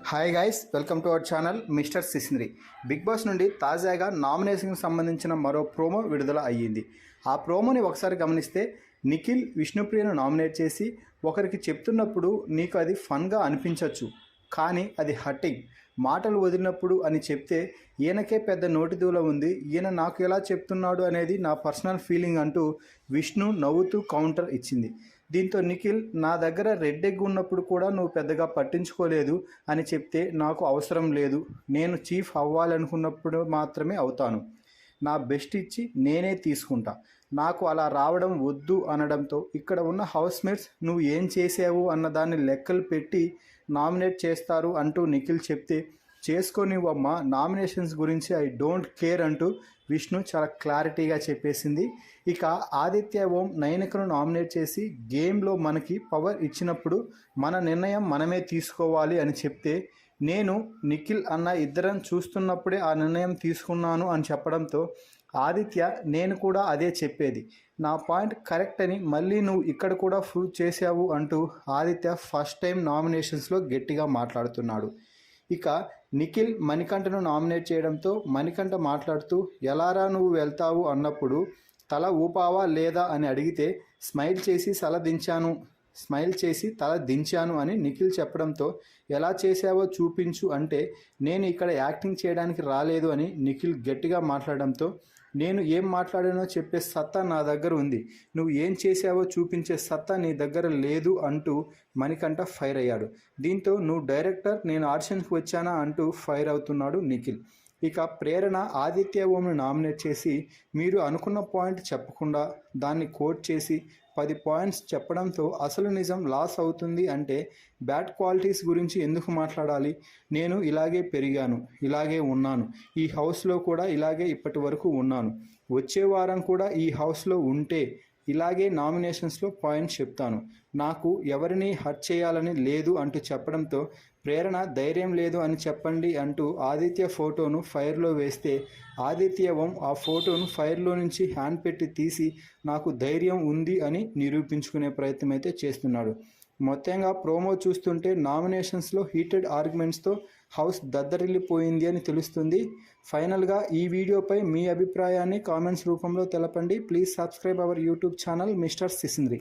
Hi guys, welcome to our channel mister Sisindri. Big boss నుండి తాజాగా నామినేషన్కి సంబంధించిన మరో ప్రోమో విడుదల అయ్యింది. ఆ ప్రోమోని ఒకసారి గమనిస్తే నిఖిల్ విష్ణుప్రియను నామినేట్ చేసి ఒకరికి చెప్తున్నప్పుడు నీకు అది ఫన్గా అనిపించవచ్చు, కానీ అది హర్టింగ్. మాటలు వదిలినప్పుడు అని చెప్తే ఈయనకే పెద్ద నోటిదూల ఉంది, ఈయన నాకు ఎలా చెప్తున్నాడు అనేది నా పర్సనల్ ఫీలింగ్ అంటూ విష్ణు నవ్వుతూ కౌంటర్ ఇచ్చింది. దీంతో నిఖిల్, నా దగ్గర రెడ్ ఎగ్ ఉన్నప్పుడు కూడా నువ్వు పెద్దగా పట్టించుకోలేదు అని చెప్తే నాకు అవసరం లేదు, నేను చీఫ్ అవ్వాలనుకున్నప్పుడు మాత్రమే అవుతాను, నా బెస్ట్ ఇచ్చి నేనే తీసుకుంటా, నాకు అలా రావడం వద్దు అనడంతో ఇక్కడ ఉన్న హౌస్మేట్స్ నువ్వు ఏం చేసావు అన్న దాన్ని లెక్కలు పెట్టి నామినేట్ చేస్తారు అంటూ నిఖిల్ చెప్తే, చేసుకోనివ్వమ్మా, నామినేషన్స్ గురించి ఐ డోంట్ కేర్ అంటూ విష్ణు చాలా క్లారిటీగా చెప్పేసింది. ఇక ఆదిత్య ఓం నైనికను నామినేట్ చేసి గేమ్లో మనకి పవర్ ఇచ్చినప్పుడు మన నిర్ణయం మనమే తీసుకోవాలి అని చెప్తే, నేను నిఖిల్ అన్న ఇద్దరం చూస్తున్నప్పుడే ఆ నిర్ణయం తీసుకున్నాను అని చెప్పడంతో ఆదిత్య, నేను కూడా అదే చెప్పేది, నా పాయింట్ కరెక్ట్ అని మళ్ళీ నువ్వు ఇక్కడ కూడా ప్రూవ్ చేసావు అంటూ ఆదిత్య ఫస్ట్ టైం నామినేషన్స్లో గట్టిగా మాట్లాడుతున్నాడు. ఇక నిఖిల్ మణికంఠను నామినేట్ చేయడంతో మణికంఠ మాట్లాడుతూ, ఎలారా నువ్వు వెళ్తావు అన్నప్పుడు తల ఊపావా లేదా అని అడిగితే స్మైల్ చేసి తల దించాను అని నిఖిల్ చెప్పడంతో, ఎలా చేశావో చూపించు అంటే నేను ఇక్కడ యాక్టింగ్ చేయడానికి రాలేదు అని నిఖిల్ గట్టిగా మాట్లాడడంతో, నేను ఏం మాట్లాడానో చెప్పే సత్తా నా దగ్గర ఉంది, నువ్వు ఏం చేశావో చూపించే సత్తా నీ దగ్గర లేదు అంటూ మణికంఠ ఫైర్ అయ్యాడు. దీంతో నువ్వు డైరెక్టర్, నేను ఆడిషన్కి వచ్చానా అంటూ ఫైర్ అవుతున్నాడు నిఖిల్. ఇక ప్రేరణ ఆదిత్య ఓంని నామినేట్ చేసి మీరు అనుకున్న పాయింట్ చెప్పకుండా దాన్ని కోట్ చేసి 10 పాయింట్స్ చెప్పడంతో అసలు నిజం లాస్ అవుతుంది అంటే బ్యాడ్ క్వాలిటీస్ గురించి ఎందుకు మాట్లాడాలి, నేను ఇలాగే పెరిగాను, ఇలాగే ఉన్నాను, ఈ హౌస్లో కూడా ఇలాగే ఇప్పటి వరకు ఉన్నాను, వచ్చే వారం కూడా ఈ హౌస్లో ఉంటే ఇలాగే నామినేషన్స్లో పాయింట్స్ చెప్తాను, నాకు ఎవరిని హర్ట్ చేయాలని లేదు అంటూ చెప్పడంతో ప్రేరణ ధైర్యం లేదు అని చెప్పండి అంటూ ఆదిత్య ఫోటోను ఫైర్లో వేస్తే ఆదిత్య ఓం ఆ ఫోటోను ఫైర్లో నుంచి హ్యాండ్ పెట్టి తీసి నాకు ధైర్యం ఉంది అని నిరూపించుకునే ప్రయత్నం అయితే చేస్తున్నాడు. మొత్తంగా ప్రోమో చూస్తుంటే నామినేషన్స్లో హీటెడ్ ఆర్గ్యుమెంట్స్తో హౌస్ దద్దరిల్లిపోయింది అని తెలుస్తుంది. ఫైనల్గా ఈ వీడియోపై మీ అభిప్రాయాన్ని కామెంట్స్ రూపంలో తెలపండి. Please subscribe our YouTube channel mister సిసింద్రి.